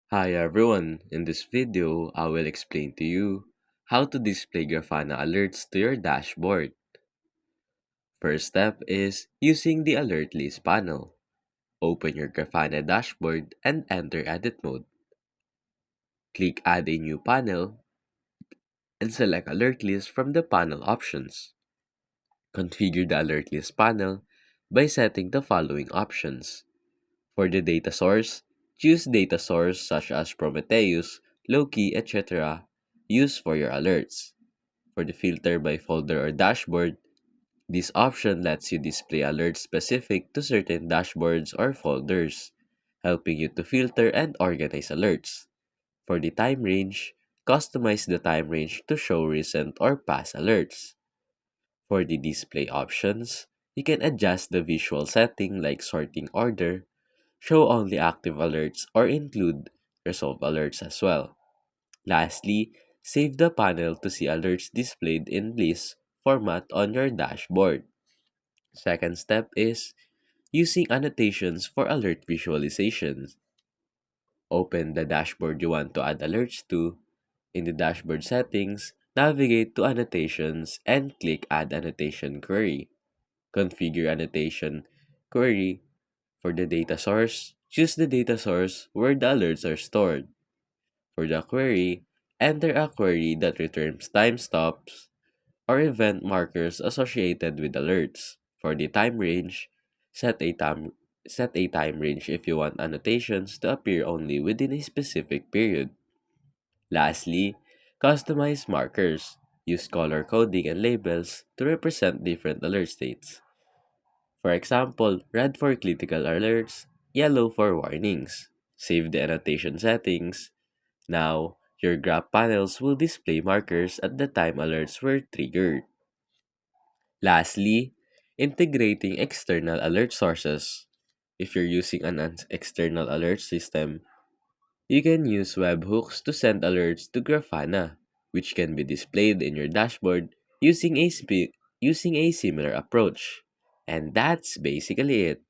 Hi everyone, in this video I will explain to you how to display Grafana alerts to your dashboard. First step is using the alert list panel. Open your Grafana dashboard and enter edit mode. Click add a new panel and select alert list from the panel options. Configure the alert list panel by setting the following options. For the data source, choose data source such as Prometheus, Loki, etc. used for your alerts. For the filter by folder or dashboard, this option lets you display alerts specific to certain dashboards or folders, helping you to filter and organize alerts. For the time range, customize the time range to show recent or past alerts. For the display options, you can adjust the visual setting like sorting order, show only active alerts, or include resolve alerts as well. Lastly, save the panel to see alerts displayed in list format on your dashboard. Second step is using annotations for alert visualizations. Open the dashboard you want to add alerts to. In the dashboard settings, navigate to annotations and click add annotation query. Configure annotation query for the data source. Choose the data source where the alerts are stored. For the query, enter a query that returns timestamps or event markers associated with alerts. For the time range, set a time set a time range if you want annotations to appear only within a specific period. Lastly, customize markers. Use color coding and labels to represent different alert states. For example, red for critical alerts, yellow for warnings. Save the annotation settings. Now, your graph panels will display markers at the time alerts were triggered. Lastly, integrating external alert sources. If you're using an external alert system, you can use webhooks to send alerts to Grafana, which can be displayed in your dashboard using a similar approach. And that's basically it.